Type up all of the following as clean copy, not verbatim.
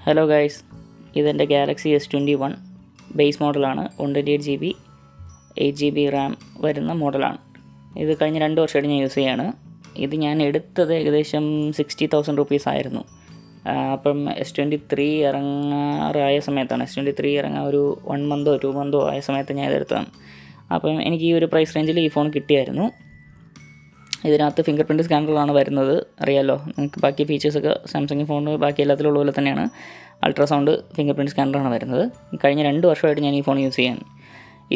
Hello guys, ഇതെൻ്റെ Galaxy S21 base മോഡലാണ്. 128GB 8GB Ram വരുന്ന മോഡലാണ്. ഇത് കഴിഞ്ഞ 2 വർഷമായിട്ട് ഞാൻ യൂസ് ചെയ്യാണ്. ഇത് ഞാൻ എടുത്തത് ഏകദേശം 60,000 റുപ്പീസ് ആയിരുന്നു. അപ്പം S23 ഇറങ്ങാറായ സമയത്താണ്, S23 ഇറങ്ങാൻ ഒരു 1 മന്തോ 2 മന്തോ ആയ സമയത്ത് ഞാൻ ഇതെടുത്തതാണ്. അപ്പം എനിക്ക് ഈ ഒരു പ്രൈസ് റേഞ്ചിൽ ഈ ഫോൺ കിട്ടിയായിരുന്നു. ഇതിനകത്ത് ഫിംഗർ പ്രിൻറ്റ് സ്കാനറാണ് വരുന്നത്, അറിയാമല്ലോ നിങ്ങൾക്ക്. ബാക്കി ഫീച്ചേഴ്സൊക്കെ സാംസങ് ഫോൺ ബാക്കി എല്ലാത്തിലും ഉള്ള പോലെ തന്നെയാണ്. അൾട്രാസൗണ്ട് ഫിംഗർ പ്രിൻറ്റ് സ്കാനറാണ് വരുന്നത്. കഴിഞ്ഞ 2 വർഷമായിട്ട് ഞാൻ ഈ ഫോൺ യൂസ് ചെയ്യാൻ.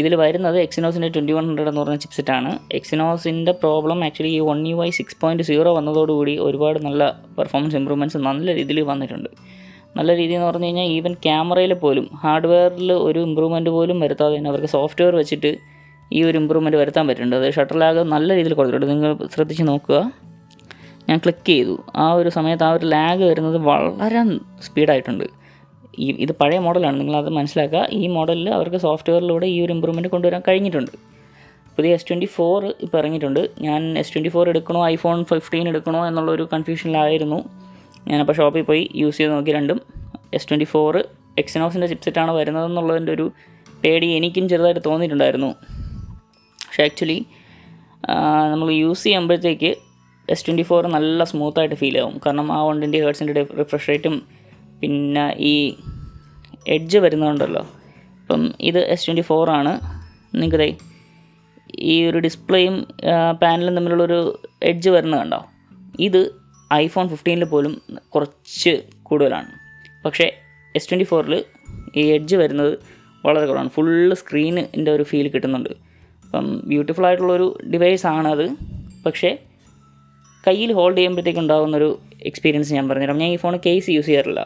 ഇതിൽ വരുന്നത് എക്സിനോസിൻ്റെ 2100 എന്ന് പറഞ്ഞ ചിപ്സെറ്റാണ്. എക്സിനോസിൻ്റെ പ്രോബ്ലം ആക്ച്വലി ഈ One UI 6.0 വന്നതോടുകൂടി ഒരുപാട് നല്ല പെർഫോമൻസ് ഇമ്പ്രൂവ്മെൻറ്റ്സ് നല്ല രീതിയിൽ വന്നിട്ടുണ്ട്. നല്ല രീതിയിൽ എന്ന് പറഞ്ഞു കഴിഞ്ഞാൽ ഈവൻ ക്യാമറയിൽ പോലും ഹാർഡ്വെയറിൽ ഒരു ഇമ്പ്രൂവ്മെൻറ്റ് പോലും വരുത്താതെ തന്നെ അവർക്ക് സോഫ്റ്റ്വെയർ വെച്ചിട്ട് ഈ ഒരു ഇമ്പ്രൂവ്മെൻറ്റ് വരുത്താൻ പറ്റുന്നുണ്ട്. അത് ഷട്ടർ ലാഗ് നല്ല രീതിയിൽ കൊടുത്തിട്ടുണ്ട്. നിങ്ങൾ ശ്രദ്ധിച്ച് നോക്കുക. ഞാൻ ക്ലിക്ക് ചെയ്തു, ആ ഒരു സമയത്ത് ആ ഒരു ലാഗ് വരുന്നത് വളരെ സ്പീഡായിട്ടുണ്ട്. ഇത് പഴയ മോഡലാണ്, നിങ്ങളത് മനസ്സിലാക്കുക. ഈ മോഡലിൽ അവർക്ക് സോഫ്റ്റ്വെയറിലൂടെ ഈ ഒരു ഇമ്പ്രൂവ്മെൻറ്റ് കൊണ്ടുവരാൻ കഴിഞ്ഞിട്ടുണ്ട്. പുതിയ S24 ഇപ്പോൾ ഇറങ്ങിയിട്ടുണ്ട്. ഞാൻ S24 എടുക്കണോ iPhone 15 എടുക്കണോ എന്നുള്ളൊരു കൺഫ്യൂഷനിലായിരുന്നു. ഞാനപ്പോൾ ഷോപ്പിൽ പോയി യൂസ് ചെയ്ത് നോക്കി. രണ്ടും S24 എക്സിനോസിൻ്റെ ചിപ്സെറ്റാണ് വരുന്നതെന്നുള്ളതിൻ്റെ ഒരു പേടി എനിക്കും ചെറുതായിട്ട് തോന്നിയിട്ടുണ്ടായിരുന്നു. പക്ഷേ ആക്ച്വലി നമ്മൾ യൂസ് ചെയ്യുമ്പോഴത്തേക്ക് S24 നല്ല സ്മൂത്തായിട്ട് ഫീൽ ആവും. കാരണം ആ 120 ഹെർട്സിൻ്റെ റിഫ്രഷ് റേറ്റും പിന്നെ ഈ എഡ്ജ് വരുന്നതുണ്ടല്ലോ. ഇപ്പം ഇത് S24 ആണ്. നിങ്ങൾക്ക് ഈ ഒരു ഡിസ്പ്ലേയും പാനലും തമ്മിലുള്ളൊരു എഡ്ജ് വരുന്നത് കണ്ടോ. ഇത് iPhone 15 പോലും കുറച്ച് കൂടുതലാണ്. പക്ഷേ S24 ഈ എഡ്ജ് വരുന്നത് വളരെ കുറവാണ്. ഫുള്ള് സ്ക്രീനിൻ്റെ ഒരു ഫീൽ കിട്ടുന്നുണ്ട്. അപ്പം ബ്യൂട്ടിഫുൾ ആയിട്ടുള്ളൊരു ഡിവൈസാണത്. പക്ഷേ കയ്യിൽ ഹോൾഡ് ചെയ്യുമ്പോഴത്തേക്ക് ഉണ്ടാകുന്നൊരു എക്സ്പീരിയൻസ് ഞാൻ പറഞ്ഞുതരാം. ഞാൻ ഈ ഫോൺ കേസ് യൂസ് ചെയ്യാറില്ല.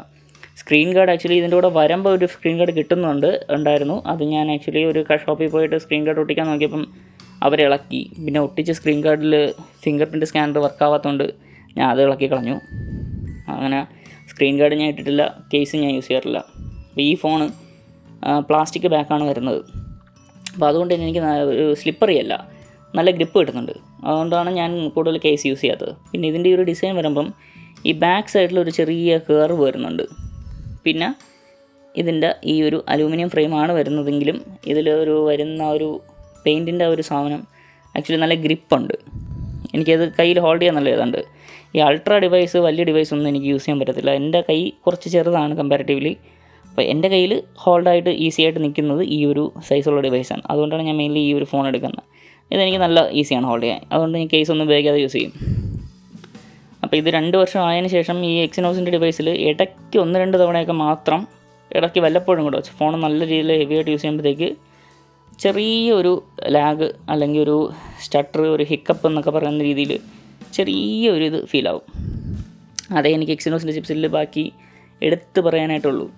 സ്ക്രീൻ ഗാർഡ് ആക്ച്വലി ഇതിൻ്റെ കൂടെ വരുമ്പോൾ ഒരു സ്ക്രീൻ ഗാർഡ് ഉണ്ടായിരുന്നു. അത് ഞാൻ ആക്ച്വലി ഒരു ഷോപ്പിൽ പോയിട്ട് സ്ക്രീൻ ഗാർഡ് ഒട്ടിക്കാൻ നോക്കിയപ്പം അവരിളക്കി. പിന്നെ ഒട്ടിച്ച സ്ക്രീൻ ഗാർഡിൽ ഫിംഗർ പ്രിൻറ്റ് സ്കാനർ വർക്കാവാത്തതുകൊണ്ട് ഞാൻ അത് ഇളക്കി കളഞ്ഞു. അങ്ങനെ സ്ക്രീൻ ഗാർഡ് ഞാൻ ഇട്ടിട്ടില്ല, കേസും ഞാൻ യൂസ് ചെയ്യാറില്ല. അപ്പോൾ ഈ ഫോണ് പ്ലാസ്റ്റിക് ബാക്കാണ് വരുന്നത്. അപ്പോൾ അതുകൊണ്ട് തന്നെ എനിക്ക് ഒരു സ്ലിപ്പറി അല്ല, നല്ല ഗ്രിപ്പ് കിട്ടുന്നുണ്ട്. അതുകൊണ്ടാണ് ഞാൻ കൂടുതൽ കേസ് യൂസ് ചെയ്യാത്തത്. പിന്നെ ഇതിൻ്റെ ഒരു ഡിസൈൻ വരുമ്പം ഈ ബാക്ക് സൈഡിൽ ഒരു ചെറിയ കർവ് വരുന്നുണ്ട്. പിന്നെ ഇതിൻ്റെ ഈ ഒരു അലൂമിനിയം ഫ്രെയിമാണ് വരുന്നതെങ്കിലും ഇതിലൊരു വരുന്ന ഒരു പെയിൻറ്റിൻ്റെ ഒരു സാധനം ആക്ച്വലി നല്ല ഗ്രിപ്പുണ്ട്. എനിക്കത് കയ്യിൽ ഹോൾഡ് ചെയ്യാൻ നല്ല ഇതുണ്ട്. ഈ അൾട്രാ ഡിവൈസ്, വലിയ ഡിവൈസൊന്നും എനിക്ക് യൂസ് ചെയ്യാൻ പറ്റത്തില്ല. എൻ്റെ കൈ കുറച്ച് ചെറുതാണ് കമ്പാരിറ്റീവ്ലി. അപ്പോൾ എൻ്റെ കയ്യിൽ ഹോൾഡായിട്ട് ഈസി ആയിട്ട് നിൽക്കുന്നത് ഈ ഒരു സൈസുള്ള ഡിവൈസാണ്. അതുകൊണ്ടാണ് ഞാൻ മെയിൻലി ഈ ഒരു ഫോൺ എടുക്കുന്നത്. ഇതെനിക്ക് നല്ല ഈസിയാണ് ഹോൾഡ് ചെയ്യാൻ. അതുകൊണ്ട് ഞാൻ കേസൊന്നും ഉപയോഗിക്കാതെ യൂസ് ചെയ്യും. അപ്പോൾ ഇത് 2 വർഷം ആയതിനു ശേഷം ഈ എക്സിനോസിൻ്റെ ഡിവൈസിൽ ഇടയ്ക്ക് 1-2 തവണയൊക്കെ മാത്രം, ഇടയ്ക്ക് വല്ലപ്പോഴും കൂടെ വെച്ച് ഫോൺ നല്ല രീതിയിൽ ഹെവി ആയിട്ട് യൂസ് ചെയ്യുമ്പോഴത്തേക്ക് ചെറിയൊരു ലാഗ് അല്ലെങ്കിൽ ഒരു സ്റ്റട്ടർ, ഒരു ഹിക്കപ്പ് എന്നൊക്കെ പറയുന്ന രീതിയിൽ ചെറിയൊരു ഇത് ഫീലാവും. അതേ എനിക്ക് എക്സിനോസിൻ്റെ ചിപ്സിൽ ബാക്കി എടുത്ത് പറയാനായിട്ടുള്ളൂ.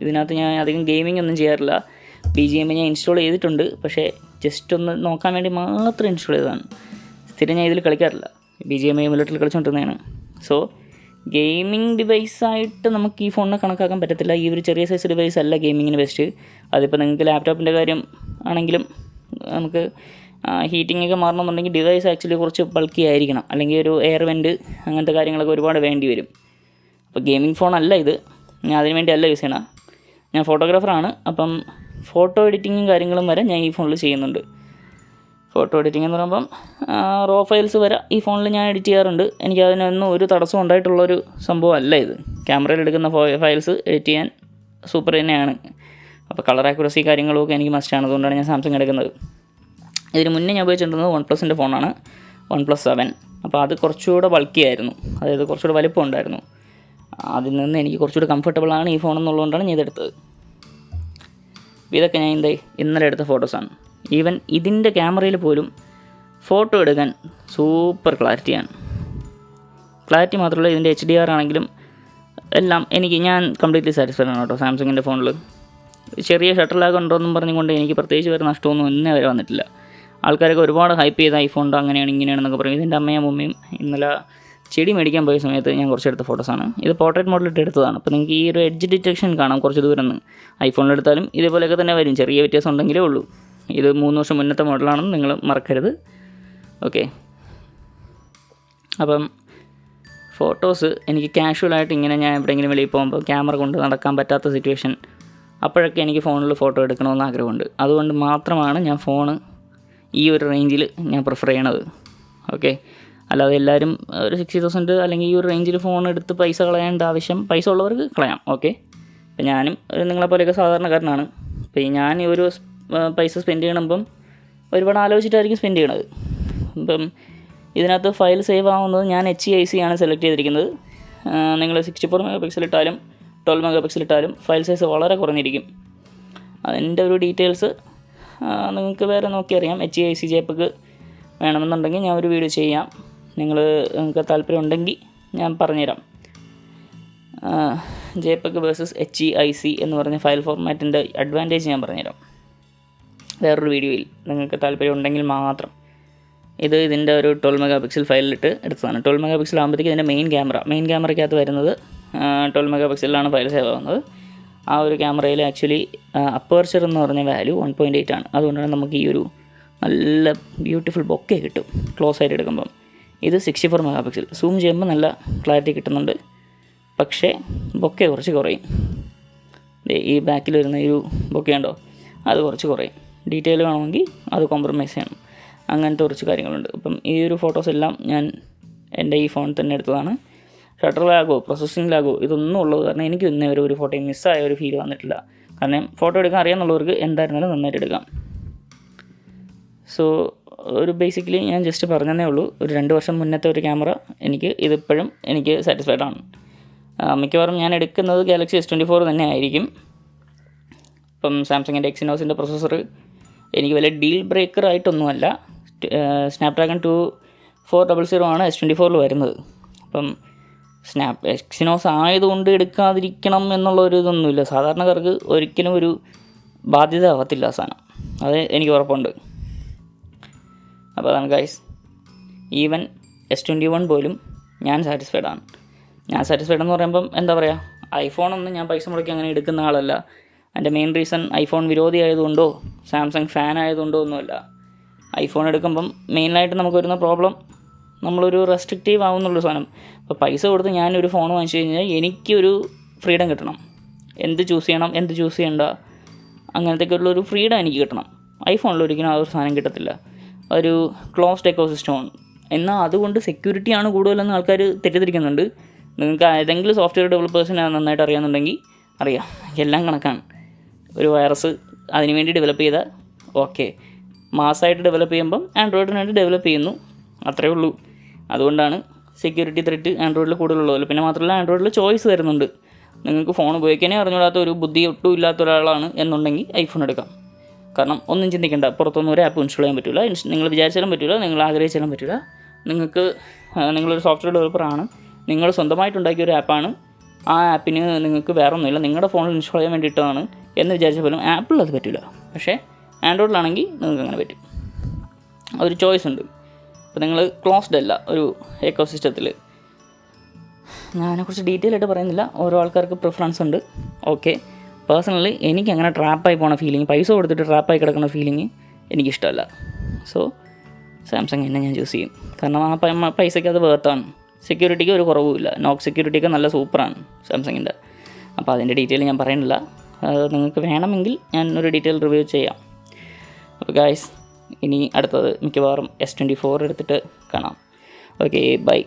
ഇതിനകത്ത് ഞാൻ അധികം ഗെയിമിംഗ് ഒന്നും ചെയ്യാറില്ല. BGM ഞാൻ ഇൻസ്റ്റാൾ ചെയ്തിട്ടുണ്ട്, പക്ഷേ ജസ്റ്റ് ഒന്ന് നോക്കാൻ വേണ്ടി മാത്രം ഇൻസ്റ്റാൾ ചെയ്തതാണ്. സ്ഥിരം ഞാൻ ഇതിൽ കളിക്കാറില്ല. BGM എമുലേറ്ററിൽ കളിച്ചുകൊണ്ടിരുന്നതാണ്. സോ ഗെയിമിംഗ് ഡിവൈസായിട്ട് നമുക്ക് ഈ ഫോണിനെ കണക്കാക്കാൻ പറ്റത്തില്ല. ഈ ഒരു ചെറിയ സൈസ് ഡിവൈസ് അല്ല ഗെയിമിങ്ങിന് ബെസ്റ്റ്. അതിപ്പോൾ നിങ്ങൾക്ക് ലാപ്ടോപ്പിൻ്റെ കാര്യം ആണെങ്കിലും നമുക്ക് ഹീറ്റിംഗ് ഒക്കെ മാറണമെന്നുണ്ടെങ്കിൽ ഡിവൈസ് ആക്ച്വലി കുറച്ച് ബൾക്കി ആയിരിക്കണം. അല്ലെങ്കിൽ ഒരു എയർ വെൻറ്റ് അങ്ങനത്തെ കാര്യങ്ങളൊക്കെ ഒരുപാട് വേണ്ടി വരും. അപ്പോൾ ഗെയിമിംഗ് ഫോൺ അല്ല ഇത്. ഞാൻ അതിന് വേണ്ടി അല്ല യൂസ് ചെയ്യണം. ഞാൻ ഫോട്ടോഗ്രാഫറാണ്. അപ്പം ഫോട്ടോ എഡിറ്റിങ്ങും കാര്യങ്ങളും വരെ ഞാൻ ഈ ഫോണിൽ ചെയ്യുന്നുണ്ട്. ഫോട്ടോ എഡിറ്റിംഗ് എന്ന് പറയുമ്പം റോ ഫയൽസ് വരെ ഈ ഫോണിൽ ഞാൻ എഡിറ്റ് ചെയ്യാറുണ്ട്. എനിക്ക് അതിനൊന്നും ഒരു തടസ്സം ഉണ്ടായിട്ടുള്ളൊരു സംഭവം അല്ല ഇത്. ക്യാമറയിൽ എടുക്കുന്ന ഫയൽസ് എഡിറ്റ് ചെയ്യാൻ സൂപ്പർ തന്നെയാണ്. അപ്പോൾ കളർ ആക്യുറസി കാര്യങ്ങളൊക്കെ എനിക്ക് മസ്റ്റാണ്. അതുകൊണ്ടാണ് ഞാൻ സാംസങ് എടുക്കുന്നത്. ഇതിന് മുന്നേ ഞാൻ ഉപയോഗിച്ചിട്ടുള്ളത് OnePlusൻ്റെ ഫോണാണ്, OnePlus 7. അപ്പോൾ അത് കുറച്ചുകൂടെ ബൾക്കി ആയിരുന്നു, അതായത് കുറച്ചുകൂടെ വലിപ്പം ഉണ്ടായിരുന്നു. അതിൽ നിന്ന് എനിക്ക് കുറച്ചുകൂടി കംഫർട്ടബിളാണ് ഈ ഫോൺ എന്നുള്ളതുകൊണ്ടാണ് ഞാൻ ഇതെടുത്തത്. ഇതൊക്കെ ഞാൻ ഇന്നലെ എടുത്ത ഫോട്ടോസാണ്. ഈവൻ ഇതിൻ്റെ ക്യാമറയിൽ പോലും ഫോട്ടോ എടുക്കാൻ സൂപ്പർ ക്ലാരിറ്റിയാണ്. ക്ലാരിറ്റി മാത്രമല്ല, ഇതിൻ്റെ HDR ആണെങ്കിലും എല്ലാം ഞാൻ കംപ്ലീറ്റ്ലി സാറ്റിസ്ഫൈഡ് ആണ് കേട്ടോ. സാംസങ്ങിൻ്റെ ഫോണിൽ ചെറിയ ഷട്ടർ ലാഗ് ഉണ്ടോയെന്നും പറഞ്ഞുകൊണ്ട് എനിക്ക് പ്രത്യേകിച്ച് വരെ നഷ്ടമൊന്നും ഇന്നേ വരെ വന്നിട്ടില്ല. ആൾക്കാരൊക്കെ ഒരുപാട് ഹൈപ്പ് ചെയ്ത ഐഫോൺ അങ്ങനെയാണ് ഇങ്ങനെയാണെന്നൊക്കെ പറയും. ഇതിൻ്റെ അമ്മയും അമ്മയും ഇന്നലെ ചെടി മേടിക്കാൻ പോയ സമയത്ത് ഞാൻ കുറച്ചെടുത്ത ഫോട്ടോസാണ്. ഇത് പോർട്രേറ്റ് മോഡിലിട്ട് എടുത്തതാണ്. അപ്പോൾ നിങ്ങൾക്ക് ഈ ഒരു എഡ്ജ് ഡിറ്റക്ഷൻ കാണാം കുറച്ച് ദൂരം നിന്ന്. ഐഫോണിലെടുത്താലും ഇതേപോലെയൊക്കെ തന്നെ വരും, ചെറിയ വ്യത്യാസം ഉണ്ടെങ്കിലേ ഉള്ളൂ. ഇത് 3 വർഷം മുന്നത്തെ മോഡലാണെന്ന് നിങ്ങൾ മറക്കരുത്. ഓക്കെ, അപ്പം ഫോട്ടോസ് എനിക്ക് കാഷ്വലായിട്ട് ഇങ്ങനെ ഞാൻ എവിടെയെങ്കിലും വെളിയിൽ പോകുമ്പോൾ ക്യാമറ കൊണ്ട് നടക്കാൻ പറ്റാത്ത സിറ്റുവേഷൻ, അപ്പോഴൊക്കെ എനിക്ക് ഫോണിൽ ഫോട്ടോ എടുക്കണമെന്ന് ആഗ്രഹമുണ്ട്. അതുകൊണ്ട് മാത്രമാണ് ഞാൻ ഫോണ് ഈ ഒരു റേഞ്ചിൽ ഞാൻ പ്രിഫർ ചെയ്യണത്. ഓക്കെ, അല്ലാതെ എല്ലാവരും ഒരു 60,000 അല്ലെങ്കിൽ ഈ ഒരു റേഞ്ചിൽ ഫോൺ എടുത്ത് പൈസ കളയേണ്ട ആവശ്യം, പൈസ ഉള്ളവർക്ക് കളയാം. ഓക്കെ, ഇപ്പം ഞാനും നിങ്ങളെപ്പോലെയൊക്കെ സാധാരണക്കാരനാണ്. ഇപ്പം ഞാൻ ഈ ഒരു പൈസ സ്പെൻഡ് ചെയ്യണമ്പം ഒരുപാട് ആലോചിച്ചിട്ടായിരിക്കും സ്പെൻഡ് ചെയ്യണത്. ഇപ്പം ഇതിനകത്ത് ഫയൽ സേവ് ആവുന്നത് ഞാൻ HEIC ആണ് സെലക്ട് ചെയ്തിരിക്കുന്നത്. നിങ്ങൾ 64 MP ഇട്ടാലും 12 MP ഇട്ടാലും ഫയൽ സൈസ് വളരെ കുറഞ്ഞിരിക്കും. അതിൻ്റെ ഒരു ഡീറ്റെയിൽസ് നിങ്ങൾക്ക് വേറെ നോക്കി അറിയാം. HEIC JPEG വേണമെന്നുണ്ടെങ്കിൽ ഞാൻ ഒരു വീഡിയോ ചെയ്യാം. നിങ്ങൾക്ക് താല്പര്യം ഉണ്ടെങ്കിൽ ഞാൻ പറഞ്ഞുതരാം. JPEG വേഴ്സസ് HEIC എന്ന് പറഞ്ഞ ഫയൽ ഫോർമാറ്റിൻ്റെ അഡ്വാൻറ്റേജ് ഞാൻ പറഞ്ഞുതരാം വേറൊരു വീഡിയോയിൽ, നിങ്ങൾക്ക് താല്പര്യം ഉണ്ടെങ്കിൽ മാത്രം. ഇതിൻ്റെ ഒരു 12 MP ഫയലിലിട്ട് എടുത്തതാണ്. 12 MP ആകുമ്പോഴത്തേക്ക് ഇതിൻ്റെ മെയിൻ ക്യാമറയ്ക്കകത്ത് വരുന്നത് 12 MP ഫയൽ സേവ് ആവുന്നത്. ആ ഒരു ക്യാമറയിൽ ആക്ച്വലി അപ്പർച്ചർ എന്ന് പറഞ്ഞ വാല്യൂ 1.8 ആണ്. അതുകൊണ്ടാണ് നമുക്ക് ഈ ഒരു നല്ല ബ്യൂട്ടിഫുൾ ബൊക്കെ കിട്ടും ക്ലോസ് ആയിട്ട് എടുക്കുമ്പം. ഇത് 64 MP, സൂം ചെയ്യുമ്പോൾ നല്ല ക്ലാരിറ്റി കിട്ടുന്നുണ്ട്, പക്ഷേ ബൊക്കെ കുറച്ച് കുറയും. ഈ ബാക്കിൽ വരുന്ന ഈ ഒരു ബൊക്കെ ഉണ്ടോ, അത് കുറച്ച് കുറയും. ഡീറ്റെയിൽ വേണമെങ്കിൽ അത് കോംപ്രമൈസ് ചെയ്യണം. അങ്ങനത്തെ കുറച്ച് കാര്യങ്ങളുണ്ട്. അപ്പം ഈ ഒരു ഫോട്ടോസ് എല്ലാം ഞാൻ എൻ്റെ ഈ ഫോണിൽ തന്നെ എടുത്തതാണ്. ഷട്ടർ ലാഗോ പ്രോസസ്സിംഗ് ലാഗോ ഇതൊന്നും ഉള്ളത് കാരണം എനിക്ക് ഇന്നേ ഒരു ഫോട്ടോയും മിസ്സായ ഒരു ഫീൽ വന്നിട്ടില്ല. കാരണം ഫോട്ടോ എടുക്കാൻ അറിയാമെന്നുള്ളവർക്ക് എന്തായിരുന്നാലും നന്നായിട്ട് എടുക്കാം. സോ ഒരു ബേസിക്കലി ഞാൻ ജസ്റ്റ് പറഞ്ഞതേ ഉള്ളൂ. ഒരു 2 വർഷം മുന്നത്തെ ഒരു ക്യാമറ ഇതിപ്പോഴും എനിക്ക് സാറ്റിസ്ഫൈഡ് ആണ്. മിക്കവാറും ഞാൻ എടുക്കുന്നത് ഗാലക്സി S24 തന്നെ ആയിരിക്കും. ഇപ്പം സാംസങ്ങിൻ്റെ എക്സിനോസിൻ്റെ പ്രൊസസ്സർ എനിക്ക് വലിയ ഡീൽ ബ്രേക്കർ ആയിട്ടൊന്നുമല്ല. സ്നാപ്ഡ്രാഗൺ 2400 ആണ് S24 വരുന്നത്. അപ്പം എക്സിനോസ് ആയതുകൊണ്ട് എടുക്കാതിരിക്കണം എന്നുള്ളൊരു ഇതൊന്നുമില്ല. സാധാരണക്കാർക്ക് ഒരിക്കലും ഒരു ബാധ്യത ആവത്തില്ല ആ സാധനം, അത് എനിക്ക് ഉറപ്പുണ്ട്. അപ്പോൾ അതാണ് ഗൈസ്, ഈവൻ S21 പോലും ഞാൻ സാറ്റിസ്ഫൈഡ് ആണ്. ഞാൻ സാറ്റിസ്ഫൈഡ് എന്ന് പറയുമ്പം എന്താ പറയുക, ഐഫോണൊന്നും ഞാൻ പൈസ മുടക്കി അങ്ങനെ എടുക്കുന്ന ആളല്ല. എൻ്റെ മെയിൻ റീസൺ ഐഫോൺ വിരോധി ആയതുകൊണ്ടോ സാംസങ് ഫാൻ ആയതുകൊണ്ടോ ഒന്നുമല്ല. ഐഫോൺ എടുക്കുമ്പം മെയിനായിട്ട് നമുക്ക് വരുന്ന പ്രോബ്ലം, നമ്മളൊരു റെസ്ട്രിക്റ്റീവ് ആവുന്നുള്ളൊരു സാധനം. അപ്പോൾ പൈസ കൊടുത്ത് ഞാനൊരു ഫോൺ വാങ്ങിച്ചു കഴിഞ്ഞാൽ എനിക്കൊരു ഫ്രീഡം കിട്ടണം. എന്ത് ചൂസ് ചെയ്യണം, എന്ത് ചൂസ് ചെയ്യണ്ട, അങ്ങനത്തെയൊക്കെ ഉള്ളൊരു ഫ്രീഡം എനിക്ക് കിട്ടണം. ഐഫോണിൽ ഒരിക്കലും ആ ഒരു സാധനം കിട്ടത്തില്ല. ഒരു ക്ലോസ്ഡ് എക്കോസിസ്റ്റമാണ്. എന്നാൽ അതുകൊണ്ട് സെക്യൂരിറ്റിയാണ് കൂടുതലെന്ന് ആൾക്കാർ തെറ്റിദ്ധരിക്കുന്നുണ്ട്. നിങ്ങൾക്ക് ഏതെങ്കിലും സോഫ്റ്റ്വെയർ ഡെവലപ്പേഴ്സിനെ നന്നായിട്ട് അറിയാമെന്നുണ്ടെങ്കിൽ അറിയാം, എല്ലാം കണക്കാണ്. ഒരു വൈറസ് അതിന് വേണ്ടി ഡെവലപ്പ് ചെയ്താൽ ഓക്കെ, മാസമായിട്ട് ഡെവലപ്പ് ചെയ്യുമ്പം ആൻഡ്രോയിഡിന് വേണ്ടി ഡെവലപ്പ് ചെയ്യുന്നു, അത്രയേ ഉള്ളൂ. അതുകൊണ്ടാണ് സെക്യൂരിറ്റി ത്രെറ്റ് ആൻഡ്രോയിഡിൽ കൂടുതലുള്ളത്. പിന്നെ മാത്രമല്ല ആൻഡ്രോയിഡിൽ ചോയ്സ് വരുന്നുണ്ട്. നിങ്ങൾക്ക് ഫോൺ ഉപയോഗിക്കാനേ അറിഞ്ഞുകൂടാത്ത ഒരു ബുദ്ധി ഒട്ടും ഇല്ലാത്ത ഒരാളാണ് എന്നുണ്ടെങ്കിൽ ഐഫോൺ എടുക്കാം. കാരണം ഒന്നും ചിന്തിക്കേണ്ട, പുറത്തൊന്നും ഒരു ആപ്പ് ഇൻസ്റ്റാൾ ചെയ്യാൻ പറ്റില്ല. നിങ്ങൾ വിചാരിച്ചാലും പറ്റില്ല, നിങ്ങൾ ആഗ്രഹിച്ചാലും പറ്റില്ല. നിങ്ങളൊരു സോഫ്റ്റ്വെയർ ഡെവലപ്പറാണ്, നിങ്ങൾ സ്വന്തമായിട്ടുണ്ടാക്കിയ ഒരു ആപ്പാണ്. ആ ആപ്പിന് നിങ്ങൾക്ക് വേറെ ഒന്നുമില്ല, നിങ്ങളുടെ ഫോണിൽ ഇൻസ്റ്റാൾ ചെയ്യാൻ വേണ്ടിയിട്ടാണ് എന്ന് വിചാരിച്ച പോലും ആപ്പിൾ അത് പറ്റില്ല. പക്ഷേ ആൻഡ്രോയിഡിലാണെങ്കിൽ നിങ്ങൾക്ക് അങ്ങനെ പറ്റും. ഒരു ചോയ്സ് ഉണ്ട്. അപ്പോൾ നിങ്ങൾ ക്ലോസ്ഡ് അല്ല ഒരു എക്കോസിസ്റ്റത്തിൽ. ഞാനെക്കുറിച്ച് ഡീറ്റെയിൽ ആയിട്ട് പറയുന്നില്ല, ഓരോ ആൾക്കാർക്ക് പ്രിഫറൻസ് ഉണ്ട്. ഓക്കെ, പേഴ്സണലി എനിക്കങ്ങനെ ട്രാപ്പായി പോണ ഫീലിംഗ്, പൈസ കൊടുത്തിട്ട് ട്രാപ്പായി കിടക്കുന്ന ഫീലിംഗ് എനിക്കിഷ്ടമല്ല. സോ സാംസങ് തന്നെ ഞാൻ ചൂസ് ചെയ്യും. കാരണം ആ പൈസയ്ക്ക് അത് വേർത്താണ്. സെക്യൂരിറ്റിക്ക് ഒരു കുറവുമില്ല. നോക്ക് സെക്യൂരിറ്റിയൊക്കെ നല്ല സൂപ്പറാണ് സാംസങ്ങിൻ്റെ. അപ്പോൾ അതിൻ്റെ ഡീറ്റെയിൽ ഞാൻ പറയുന്നില്ല. നിങ്ങൾക്ക് വേണമെങ്കിൽ ഞാൻ ഒരു ഡീറ്റെയിൽ റിവ്യൂ ചെയ്യാം. അപ്പോൾ ഗായ്സ്, ഇനി അടുത്തത് മിക്കവാറും S24 എടുത്തിട്ട് കാണാം. Okay, by.